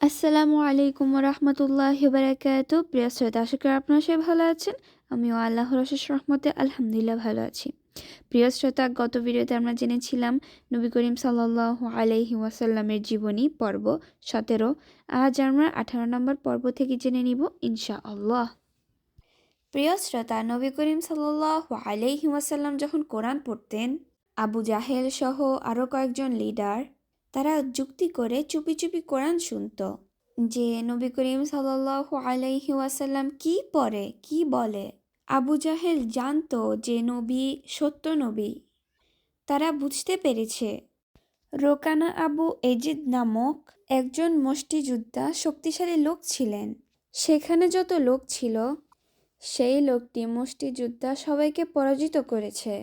আসসালামু আলাইকুম রহমতুল্লাহি বারাকাতু। প্রিয় শ্রোতা, আশা করি আপনারা সবাই ভালো আছেন। আমিও আল্লাহর অশেষ রহমতে আলহামদুলিল্লাহ ভালো আছি। প্রিয় শ্রোতা, গত ভিডিওতে আমরা জেনেছিলাম নবী করিম সাল্লাল্লাহু আলাইহি ওয়াসাল্লামের জীবনী পর্ব 17। আজ আমরা 18 নম্বর পর্ব থেকে জেনে নিব ইনশাআল্লাহ। প্রিয় শ্রোতা, নবী করিম সাল্লাল্লাহু আলাইহি ওয়াসাল্লাম যখন কোরআন পড়তেন, আবু জাহেল সহ আরও কয়েকজন লিডার তারা যুক্তি করে চুপি চুপি কোরআন শুনত যে নবী করিম সাল্লাল্লাহু আলাইহি ওয়াসাল্লাম কি পড়ে কি বলে। আবু জাহেল জানতো যে নবী সত্য নবী। তারা বুঝতে পেরেছে রোকানা আবু এজিদ নামক একজন মুষ্টিযোদ্ধা শক্তিশালী লোক ছিলেন। সেখানে যত লোক ছিল সেই লোকটি মুষ্টিযোদ্ধা সবাইকে পরাজিত করেছে।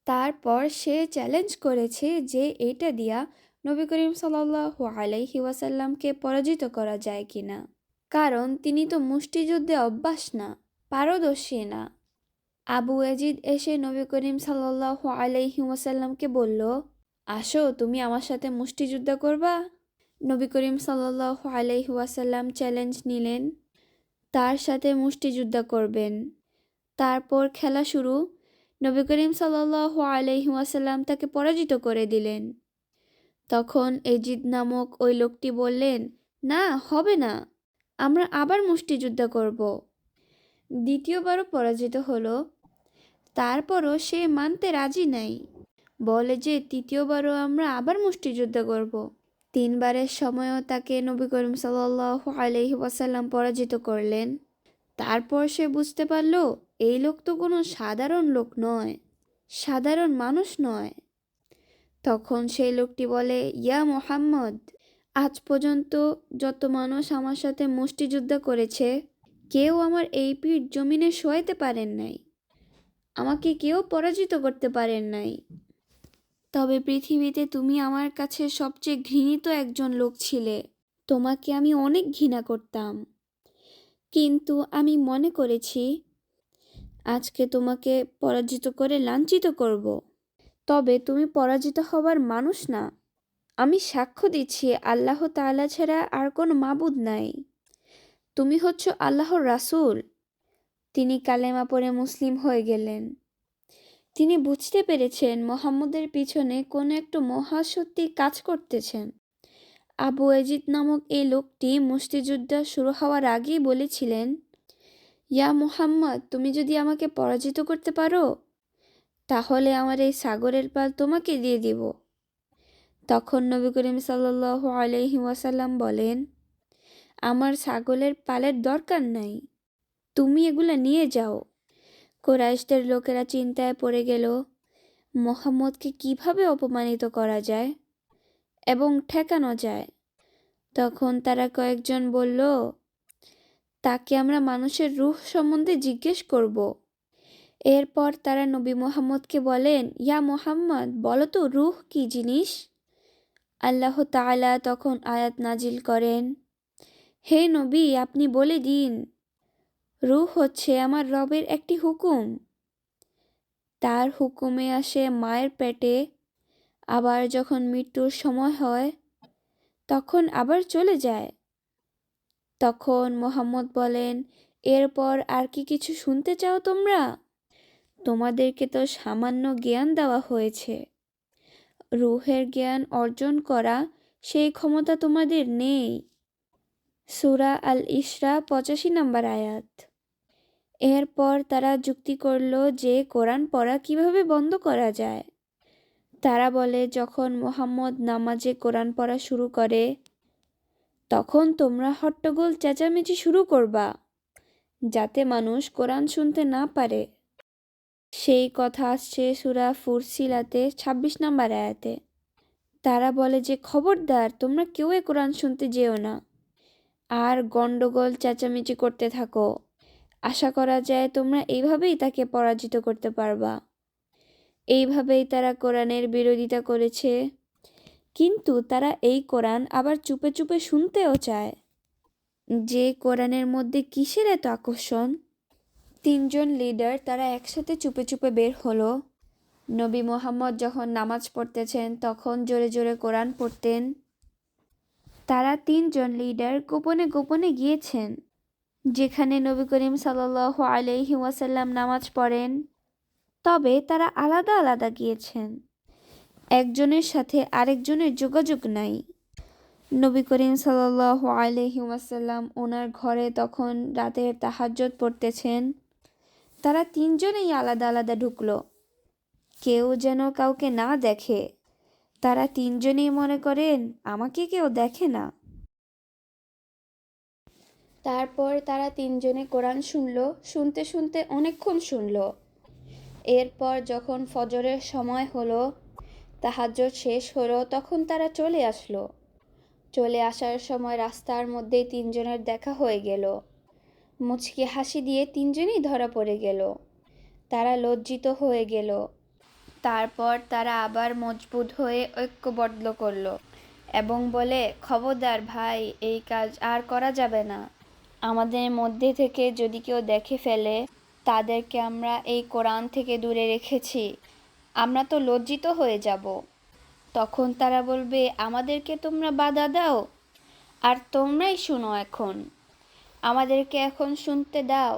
তারপর সে চ্যালেঞ্জ করেছে যে এইটা দিয়া নবী করিম সাল্লাল্লাহু আলাইহি ওয়াসাল্লামকে পরাজিত করা যায় কিনা, কারণ তিনি তো মুষ্টিযুদ্ধে অভ্যাস না, পারদর্শী না। আবু ইয়াজিদ এসে নবী করিম সাল্লাল্লাহু আলাইহি ওয়াসাল্লামকে বলল, আসো তুমি আমার সাথে মুষ্টিযুদ্ধ করবা। নবী করিম সাল্লাল্লাহু আলাইহি ওয়াসাল্লাম চ্যালেঞ্জ নিলেন, তার সাথে মুষ্টিযুদ্ধ করবেন। তারপর খেলা শুরু। নবী করিম সাল্লাল্লাহু আলাইহি ওয়াসাল্লাম তাকে পরাজিত করে দিলেন। তখন এজিদ নামক ওই লোকটি বললেন, না হবে না, আমরা আবার মুষ্টিযুদ্ধ করব। দ্বিতীয়বারও পরাজিত হলো। তারপরও সে মানতে রাজি নাই, বলে যে তৃতীয়বারও আমরা আবার মুষ্টিযুদ্ধ করব। তিনবারের সময়ও তাকে নবী করিম সাল্লাল্লাহু আলাইহি ওয়াসাল্লাম পরাজিত করলেন। তারপর সে বুঝতে পারল এই লোক তো কোনো সাধারণ লোক নয়, সাধারণ মানুষ নয়। তখন সেই লোকটি বলে, ইয়া মুহাম্মদ, আজ পর্যন্ত যত মানুষ আমার সাথে মুষ্টিযুদ্ধ করেছে কেউ আমার এই পিঠ জমিনে শোয়াইতে পারেন নাই, আমাকে কেউ পরাজিত করতে পারেন নাই। তবে পৃথিবীতে তুমি আমার কাছে সবচেয়ে ঘৃণিত একজন লোক ছিলে। তোমাকে আমি অনেক ঘৃণা করতাম, কিন্তু আমি মনে করেছি আজকে তোমাকে পরাজিত করে লাঞ্ছিত করব। তবে তুমি পরাজিত হবার মানুষ না। আমি সাক্ষ্য দিচ্ছি আল্লাহ তাআলা ছাড়া আর কোনো মাবুদ নাই। তুমি হচ্ছ আল্লাহর রাসূল। তিনি কালেমা পড়ে মুসলিম হয়ে গেলেন। তিনি বুঝতে পেরেছেন মুহাম্মদের পিছনে কোনো একটা মহাশক্তি কাজ করতেছেন। আবু ইয়াজিদ নামক এই লোকটি মুষ্টিযুদ্ধ শুরু হওয়ার আগেই বলেছিলেন, ইয়া মুহাম্মদ, তুমি যদি আমাকে পরাজিত করতে পারো তাহলে আমার এই সাগরের পাল তোমাকে দিয়ে দিব। তখন নবী করিম সাল্লাল্লাহু আলাইহি ওয়াসাল্লাম বলেন, আমার ছাগলের পালের দরকার নাই, তুমি এগুলা নিয়ে যাও। কুরাইশদের লোকেরা চিন্তায় পড়ে গেল মুহাম্মদকে কিভাবে অপমানিত করা যায় এবং ঠেকানো যায়। তখন তারা কয়েকজন বলল, তাকে আমরা মানুষের রূহ সম্বন্ধে জিজ্ঞেস করব। এরপর তারা নবী মুহাম্মদকে বলেন, ইয়া মুহাম্মদ, বলো তো রূহ কি জিনিস? আল্লাহ তাআলা তখন আয়াত নাজিল করেন, হে নবী, আপনি বলে দিন, রূহ হচ্ছে আমার রবের একটি হুকুম। তার হুকুমে আসে মায়ের পেটে, আবার যখন মৃত্যুর সময় হয় তখন আবার চলে যায়। তখন মুহাম্মদ বলেন, এরপর আর কি কিছু শুনতে চাও তোমরা? তোমাদেরকে তো সামান্য জ্ঞান দেওয়া হয়েছে, রূহের জ্ঞান অর্জন করা সেই ক্ষমতা তোমাদের নেই। সূরা আল ইসরা 85 নম্বর আয়াত। এরপর তারা যুক্তি করল যে কোরআন পড়া কিভাবে বন্ধ করা যায়। তারা বলে, যখন মুহাম্মদ নামাজে কোরআন পড়া শুরু করে তখন তোমরা হট্টগোল চেঁচামেচি শুরু করবা, যাতে মানুষ কোরআন শুনতে না পারে। সেই কথা আসছে সূরা ফুরসিলাতে 26 নম্বর আয়াতে। তারা বলে যে খবরদার, তোমরা কেউ কোরআন শুনতে যেও না, আর গন্ডগোল চেঁচামেচি করতে থাকো। আশা করা যায় তোমরা এইভাবেই তাকে পরাজিত করতে পারবা। এইভাবেই তারা কোরআনের বিরোধিতা করেছে, কিন্তু তারা এই কোরআন আবার চুপে চুপে শুনতেও চায়। যে কোরআনের মধ্যে কিসের এত আকর্ষণ? তিনজন লিডার তারা একসাথে চুপে চুপে বের হলো। নবী মুহাম্মদ যখন নামাজ পড়তেছেন তখন জোরে জোরে কোরআন পড়তেন। তারা তিনজন লিডার গোপনে গোপনে গিয়েছেন যেখানে নবী করিম সাল্লাল্লাহু আলাইহি ওয়াসাল্লাম নামাজ পড়েন। তবে তারা আলাদা আলাদা গিয়েছেন, একজনের সাথে আরেকজনের যোগাযোগ নাই। নবী করিম সাল্লাল্লাহু আলাইহি ওয়াসাল্লাম ওনার ঘরে তখন রাতের তাহাজ্জুদ পড়তেছেন। তারা তিনজনেই আলাদা আলাদা ঢুকলো, কেউ যেন কাউকে না দেখে। তারা তিনজনেই মনে করেন আমাকে কেউ দেখে না। তারপর তারা তিনজনে কোরআন শুনলো, শুনতে শুনতে অনেকক্ষণ শুনলো। এরপর যখন ফজরের সময় হলো, তাহাজ্জুদ শেষ হলো, তখন তারা চলে আসলো। চলে আসার সময় রাস্তার মধ্যেই তিনজনের দেখা হয়ে গেল। মুচকি হাসি দিয়ে তিনজনই ধরা পড়ে গেল। তারা লজ্জিত হয়ে গেল। তারপর তারা আবার মজবুত হয়ে ঐক্যবদ্ধ করলো এবং বলে, খবরদার ভাই, এই কাজ আর করা যাবে না। আমাদের মধ্যে থেকে যদি কেউ দেখে ফেলে, তাদেরকে আমরা এই কোরআন থেকে দূরে রেখেছি, আমরা তো লজ্জিত হয়ে যাব। তখন তারা বলবে, আমাদেরকে তোমরা বাধা দাও, আর তোমরাই শুনো, এখন আমাদেরকে এখন শুনতে দাও।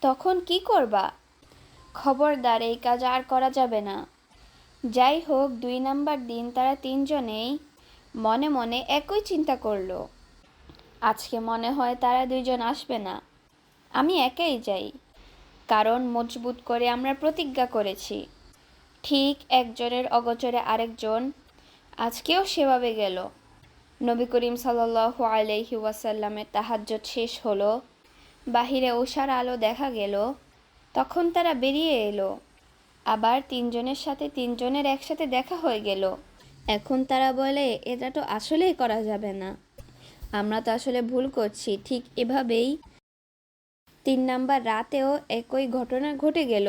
তখন কি করবা? খবরদার, এই কাজ আর করা যাবে না। যাই হোক, 2 নাম্বার দিন তারা তিনজনেই মনে মনে একই চিন্তা করলো। আজকে মনে হয় তারা দুইজন আসবে না, আমি একাই যাই, কারণ মজবুত করে আমরা প্রতিজ্ঞা করেছি। ঠিক একজনের অগোচরে আরেকজন আজকেও সেভাবে গেল। নবী করিম সাল্লাল্লাহু আলাইহি ওয়াসাল্লামের তাহাজ্জুদ শেষ হলো, বাহিরে উষার আলো দেখা গেল। তখন তারা বেরিয়ে এলো। আবার তিনজনের সাথে তিনজনের একসাথে দেখা হয়ে গেল। এখন তারা বলে, এটা তো আসলেই করা যাবে না, আমরা তো আসলে ভুল করছি। ঠিক এভাবেই 3 নাম্বার রাতেও একই ঘটনা ঘটে গেল।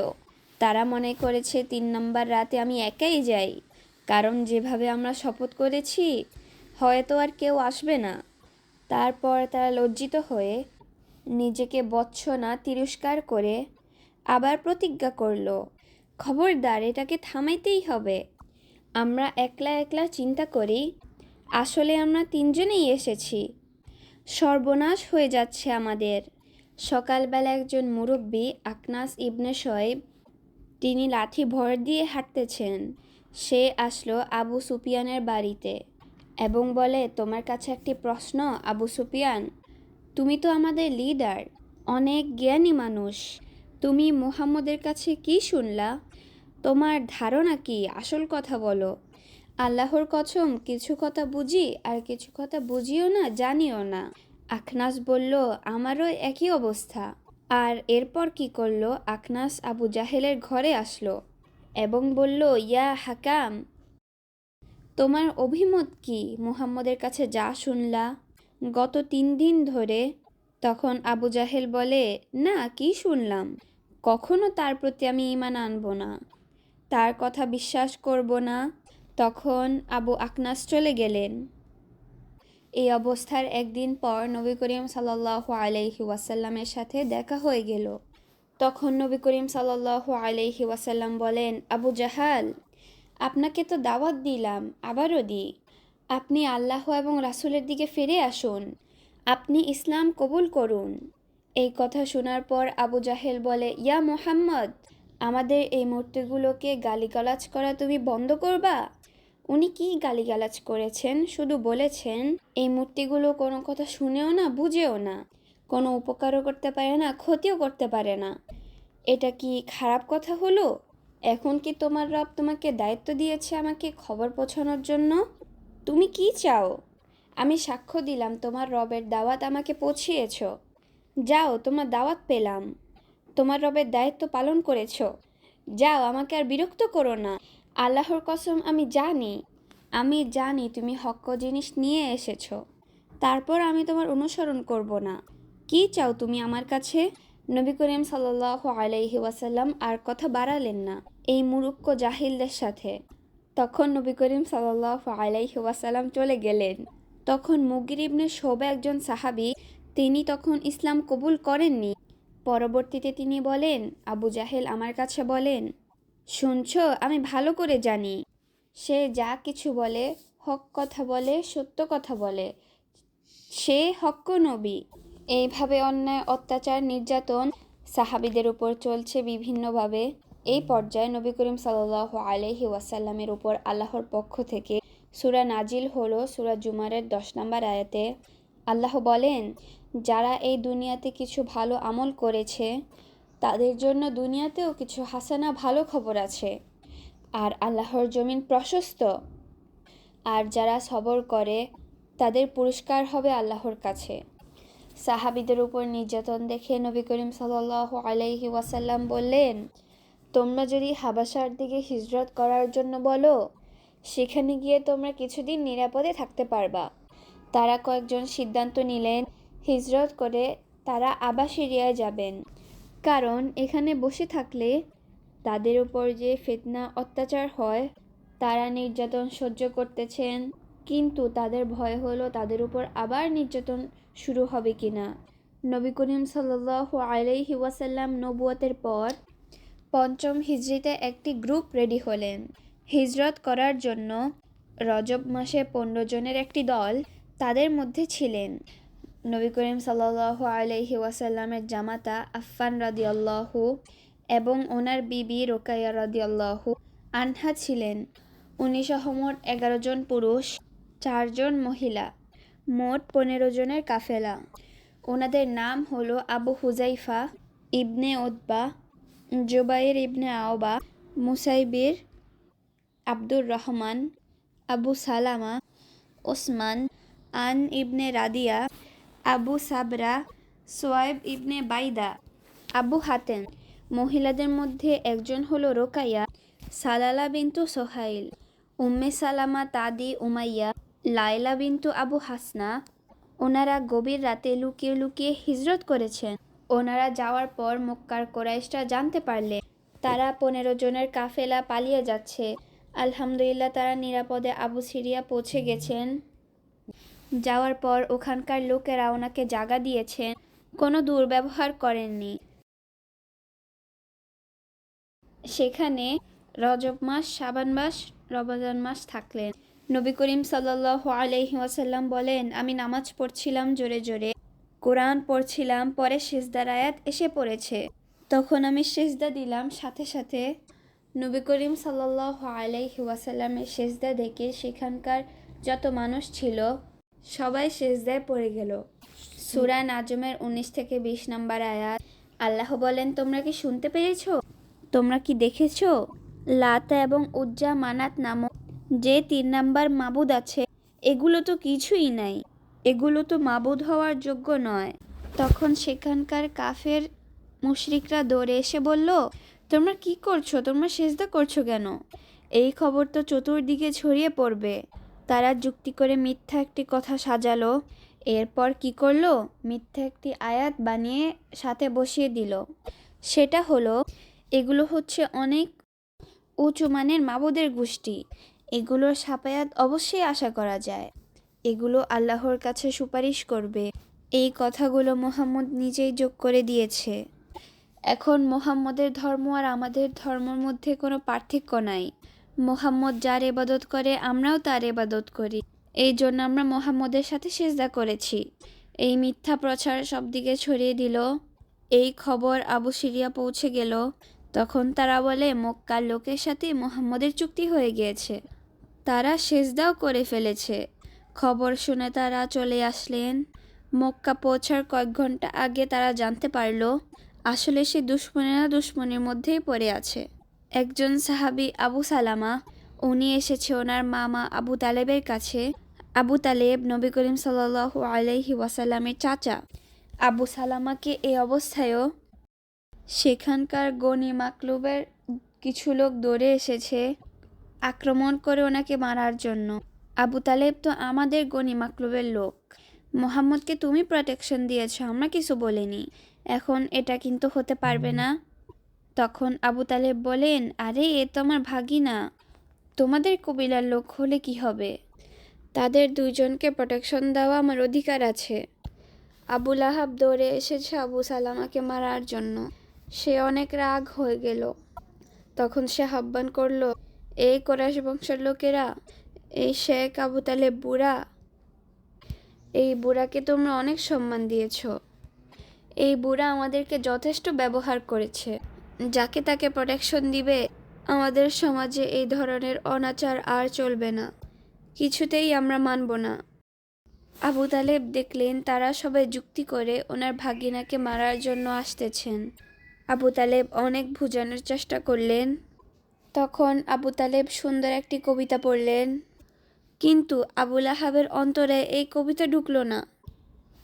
তারা মনে করেছে 3 নাম্বার রাতে আমি একাই যাই, কারণ যেভাবে আমরা শপথ করেছি হয়তো আর কেউ আসবে না। তারপর তারা লজ্জিত হয়ে নিজেকে বচ্ছনা তিরস্কার করে আবার প্রতিজ্ঞা করল, খবরদার, এটাকে থামাইতেই হবে। আমরা একলা একলা চিন্তা করি, আসলে আমরা তিনজনেই এসেছি, সর্বনাশ হয়ে যাচ্ছে আমাদের। সকালবেলা একজন মুরব্বী আকনাস ইবনে শোয়েব, তিনি লাঠি ভর দিয়ে হাঁটতেছেন। সে আসলো আবু সুফিয়ানের বাড়িতে এবং বলে, তোমার কাছে একটি প্রশ্ন আবু সুফিয়ান, তুমি তো আমাদের লিডার, অনেক জ্ঞানী মানুষ, তুমি মুহাম্মদের কাছে কি শুনলা? তোমার ধারণা কি? আসল কথা বলো। আল্লাহর কসম, কিছু কথা বুঝি আর কিছু কথা বুঝিও না, জানিও না। আখনাস বলল, আমারও একই অবস্থা। আর এরপর কি করলো? আখনাস আবু জাহেলের ঘরে আসলো এবং বলল, ইয়া হাকাম, তোমার অভিমত কি মুহাম্মদের কাছে যা শুনলা গত 3 দিন ধরে? তখন আবু জাহেল বলে, না, কি শুনলাম? কখনো তার প্রতি আমি ঈমান আনবো না, তার কথা বিশ্বাস করব না। তখন আবু আকনাস চলে গেলেন। এই অবস্থার একদিন পর নবী করিম সাল্লাল্লাহু আলাইহি ওয়াসাল্লামের সাথে দেখা হয়ে গেল। তখন নবী করিম সাল্লাল্লাহু আলাইহি ওয়াসাল্লাম বলেন, আবু জাহাল, আপনাকে তো দাওয়াত দিলাম, আবারও দিই, আপনি আল্লাহ এবং রাসূলের দিকে ফিরে আসুন, আপনি ইসলাম কবুল করুন। এই কথা শোনার পর আবু জাহেল বলে, ইয়া মুহাম্মদ, আমাদের এই মূর্তিগুলোকে গালিগালাজ করা তুমি বন্ধ করবা? উনি কি গালিগালাজ করেছেন? শুধু বলেছেন এই মূর্তিগুলো কোনো কথা শুনেও না, বুঝেও না, কোনো উপকারও করতে পারে না, ক্ষতিও করতে পারে না। এটা কি খারাপ কথা হলো? এখন কি তোমার রব তোমাকে দায়িত্ব দিয়েছে আমাকে খবর পৌঁছানোর জন্য? তুমি কি চাও? আমি সাক্ষ্য দিলাম তোমার রবের দাওয়াত আমাকে পৌঁছিয়েছ। যাও, তোমার দাওয়াত পেলাম, তোমার রবের দায়িত্ব পালন করেছ, যাও, আমাকে আর বিরক্ত করো না। আল্লাহর কসম, আমি জানি তুমি হক্ক জিনিস নিয়ে এসেছ, তারপর আমি তোমার অনুসরণ করব না। কি চাও তুমি আমার কাছে? নবী করিম সাল্লাল্লাহু আলাইহি ওয়াসাল্লাম আর কথা বাড়ালেন না এই মুরুক্ষ জাহিলদের সাথে। তখন নবী করিম সাল্লাল্লাহু আলাইহি ওয়াসাল্লাম চলে গেলেন। তখন মুগির ইবনে শুবা একজন সাহাবী, তিনি তখন ইসলাম কবুল করেননি। পরবর্তীতে তিনি বলেন, আবু জাহেল আমার কাছে বলেন, শুনছো, আমি ভালো করে জানি সে যা কিছু বলে হক কথা বলে, সত্য কথা বলে, সে হক্ক নবী। এইভাবে অন্যায়, অত্যাচার, নির্যাতন সাহাবীদের উপর চলছে বিভিন্নভাবে। এই পর্যায়ে নবী করিম সাল্লাল্লাহু আলাইহি ওয়াসাল্লামের উপর আল্লাহর পক্ষ থেকে সূরা নাজিল হলো সূরা জুমারের 10 নম্বর আয়াতে। আল্লাহ বলেন, যারা এই দুনিয়াতে কিছু ভালো আমল করেছে তাদের জন্য দুনিয়াতেও কিছু হাসানা ভালো খবর আছে, আর আল্লাহর জমিন প্রশস্ত। আর যারা সবর করে তাদের পুরস্কার হবে আল্লাহর কাছে। সাহাবীদের উপর নির্যাতন দেখে নবী করিম সাল্লাল্লাহু আলাইহি ওয়াসাল্লাম বললেন, তোমরা যদি হাবাসার দিকে হিজরত করার জন্য বলো, সেখানে গিয়ে তোমরা কিছুদিন নিরাপদে থাকতে পারবা। তারা কয়েকজন সিদ্ধান্ত নিলেন, হিজরত করে তারা আবার সিরিয়ায় যাবেন, কারণ এখানে বসে থাকলে তাদের উপর যে ফিতনা অত্যাচার হয়, তারা নির্যাতন সহ্য করতেছেন, কিন্তু তাদের ভয় হলো তাদের উপর আবার নির্যাতন শুরু হবে কিনা। নবী করিম সাল্লাল্লাহু আলাইহি ওয়াসাল্লাম নবুয়তের পর 5ম হিজরিতে একটি গ্রুপ রেডি হলেন হিজরত করার জন্য। রজব মাসে 15 জনের একটি দল তাদের মধ্যে ছিলেন নবী করিম সাল্লাল্লাহু আলাইহি ওয়াসাল্লামের জামাতা আফফান রাদিয়াল্লাহু এবং ওনার বিবি রোকাইয়া রাদিয়াল্লাহু আনহা ছিলেন। 19 সহ মোট 11 জন পুরুষ, 4 জন মহিলা, মোট 15 জনের কাফেলা। ওনাদের নাম হলো আবু হুজাইফা ইবনে উতবা, জুবাইর ইবনে আওবা, মুসাইবির, আব্দুর রহমান, আবু সালামা, ওসমান, আন ইবনে রাদিয়া, আবু সাবরা, সোয়াইব ইবনে বাইদা, আবু হাতেন। মহিলাদের মধ্যে একজন হলো রোকাইয়া, সালালা বিন্তু সোহাইল, উম্মে সালামা তাদি উমাইয়া, লাইলা বিন্তু আবু হাসনা। ওনারা গভীর রাতে লুকিয়ে লুকিয়ে হিজরত করেছেন। ওনারা যাওয়ার পর মক্কার কোরাইশরা জানতে পারলে তারা 15 জনের কাফেলা পালিয়ে যাচ্ছে। আলহামদুলিল্লাহ তারা নিরাপদে আবু সিরিয়া পৌঁছে গেছেন। যাওয়ার পর ওখানকার লোকেরা ওনাকে জাগা দিয়েছেন, কোনো দুর্ব্যবহার করেননি। সেখানে রজব মাস, শাবান মাস, রমজান মাস থাকলেন। নবী করিম সাল্লাল্লাহু আলাইহি ওয়াসাল্লাম বলেন, আমি নামাজ পড়ছিলাম জোরে জোরে, কোরআন পড়ছিলাম, পরে সিজদার আয়াত এসে পড়েছে, তখন আমি সিজদা দিলাম। সাথে সাথে নবী করিম সাল্লাল্লাহু আলাইহি ওয়াসাল্লামের সিজদা দেখে সেখানকার যত মানুষ ছিল সবাই সিজদায় পড়ে গেল। সূরা নাজমের 19 থেকে 20 নম্বর আয়াত। আল্লাহ বলেন, তোমরা কি শুনতে পেরেছো? তোমরা কি দেখেছো? লাতা এবং উজ্জা, মানাত নামক যে 3 নাম্বার মাবুদ আছে, এগুলো তো কিছুই নাই, এগুলো তো মাবুদ হওয়ার যোগ্য নয়। তখন সেখানকার কাফের মুশরিকরা দৌড়ে এসে বলল, তোমরা কি করছো? তোমরা সিজদা করছো কেন? এই খবর তো চতুর্দিকে ছড়িয়ে পড়বে। তারা যুক্তি করে মিথ্যা একটি কথা সাজালো। এরপর কি করলো? মিথ্যা একটি আয়াত বানিয়ে সাথে বসিয়ে দিল। সেটা হলো, এগুলো হচ্ছে অনেক উঁচু মানের মাবুদের গোষ্ঠী, এগুলোর শাফায়াত অবশ্যই আশা করা যায়, এগুলো আল্লাহর কাছে সুপারিশ করবে। এই কথাগুলো মুহাম্মদ নিজেই যোগ করে দিয়েছে। এখন মুহাম্মদের ধর্ম আর আমাদের ধর্মের মধ্যে কোনো পার্থক্য নাই। মুহাম্মদ যার ইবাদত করে আমরাও তার ইবাদত করি, এই জন্য আমরা মুহাম্মদের সাথে সিজদা করেছি। এই মিথ্যা প্রচার সব দিকে ছড়িয়ে দিল। এই খবর আবু সিরিয়া পৌঁছে গেল। তখন তারা বলে, মক্কার লোকের সাথে মুহাম্মদের চুক্তি হয়ে গিয়েছে, তারা সিজদাও করে ফেলেছে। খবর শুনে তারা চলে আসলেন। মক্কা পৌঁছার কয়েক ঘন্টা আগে তারা জানতে পারল আসলে সে দুশমনেরা দুশমনের মধ্যেই পড়ে আছে। একজন সাহাবী আবু সালামা, উনি এসেছে ওনার মামা আবু তালেবের কাছে। আবু তালেব নবী করিম সাল্লাল্লাহু আলাইহি ওয়াসাল্লামের চাচা। আবু সালামাকে এই অবস্থায়ও সেখানকার গনি মাকলুবের কিছু লোক দৌড়ে এসেছে আক্রমণ করে ওনাকে মারার জন্য। আবু তালেব তো আমাদের গনি মাকলুবের লোক, মুহাম্মদকে তুমি প্রোটেকশন দিয়েছ, আমরা কিছু বলিনি, এখন এটা কিন্তু হতে পারবে না। তখন আবু তালেব বলেন, আরে এ তো আমার ভাগিনা, তোমাদের কবিলার লোক হলে কি হবে? তাদের 2 জনকে প্রোটেকশন দেওয়া আমার অধিকার আছে। আবু লাহাব দৌড়ে এসেছে আবু সালামাকে মারার জন্য। সে অনেক রাগ হয়ে গেল। তখন সে আহ্বান করলো, এই কুরাইশ বংশের লোকেরা, এই শেখ আবু তালেব বুড়া, এই বুড়াকে তোমরা অনেক সম্মান দিয়েছ। এই বুড়া আমাদেরকে যথেষ্ট ব্যবহার করেছে। যাকে তাকে প্রোটেকশন দিবে। আমাদের সমাজে এই ধরনের অনাচার আর চলবে না। কিছুতেই আমরা মানব না। আবু তালেব দেখলেন তারা সবাই যুক্তি করে ওনার ভাগিনাকে মারার জন্য আসতেছেন। আবু তালেব অনেক বুঝানোর চেষ্টা করলেন। তখন আবু তালেব সুন্দর একটি কবিতা পড়লেন, কিন্তু আবু লাহাবের অন্তরে এই কবিতা ঢুকলো না।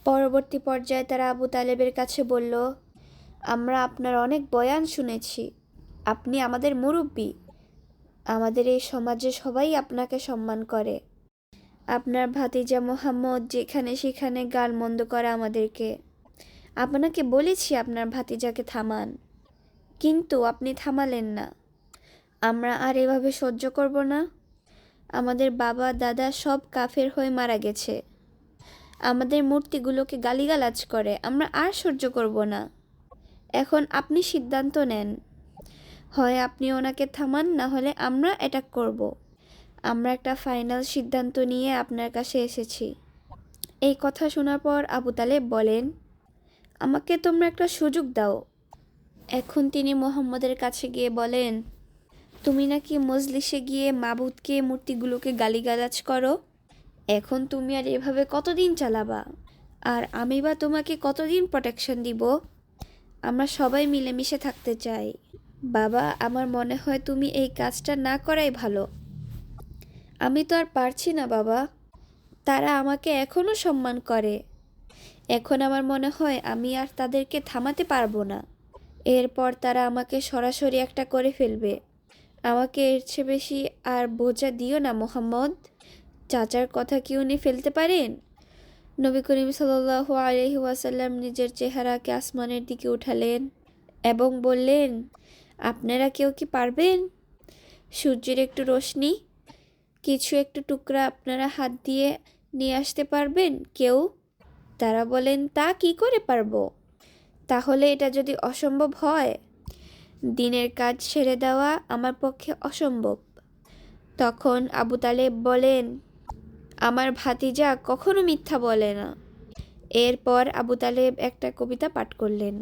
পরবর্তী পর্যায়ে তারা আবু তালেবের কাছে বলল, আমরা আপনার অনেক বয়ান শুনেছি। আপনি আমাদের মুরব্বী। আমাদের এই সমাজে সবাই আপনাকে সম্মান করে। আপনার ভাতিজা মোহাম্মদ যেখানে সেখানে গালমন্দ করে আমাদেরকে। আপনাকে বলেছি আপনার ভাতিজাকে থামান, কিন্তু আপনি থামালেন না। আমরা আর এভাবে সহ্য করব না। আমাদের বাবা দাদা সব কাফের হয়ে মারা গেছে। আমাদের মূর্তিগুলোকে গালিগালাজ করে। আমরা আর সহ্য করব না। এখন আপনি সিদ্ধান্ত নেন। হয় আপনি ওনাকে থামান, না হলে আমরা অ্যাটাক করব। আমরা একটা ফাইনাল সিদ্ধান্ত নিয়ে আপনার কাছে এসেছি। এই কথা শোনার পর আবু তালেব বলেন, আমাকে তোমরা একটা সুযোগ দাও। এখন তিনি মোহাম্মদের কাছে গিয়ে বলেন, তুমি নাকি মজলিসে গিয়ে মাবুদকে মূর্তিগুলোকে গালিগালাজ করো। এখন তুমি আর এভাবে কতদিন চালাবা? আর আমি বা তোমাকে কতদিন প্রোটেকশন দিব? আমরা সবাই মিলেমিশে থাকতে চাই। বাবা, আমার মনে হয় তুমি এই কাজটা না করাই ভালো। আমি তো আর পারছি না বাবা। তারা আমাকে এখনও সম্মান করে। এখন আমার মনে হয় আমি আর তাদেরকে থামাতে পারবো না। এরপর তারা আমাকে সরাসরি একটা করে ফেলবে। আমাকে এর চেয়ে বেশি আর বোঝা দিও না মোহাম্মদ। চাচার কথা কি উনি ফেলতে পারেন? নবী করিম সাল্লাল্লাহু আলাইহি ওয়াসাল্লাম নিজের চেহারাকে আসমানের দিকে উঠালেন এবং বললেন, আপনারা কেউ কি পারবেন? সূর্যের একটু রোশনি, কিছু একটু টুকরা আপনারা হাত দিয়ে নিয়ে আসতে পারবেন কেউ? তারা বলেন, তা কি করে পারবো? তাহলে এটা যদি অসম্ভব হয়, দিনের কাজ ছেড়ে দেওয়া আমার পক্ষে অসম্ভব। তখন আবু তালেব বলেন, আমার ভাতিজা কখনো মিথ্যা বলে না। এরপর আবু তালেব একটা কবিতা পাঠ করলেন।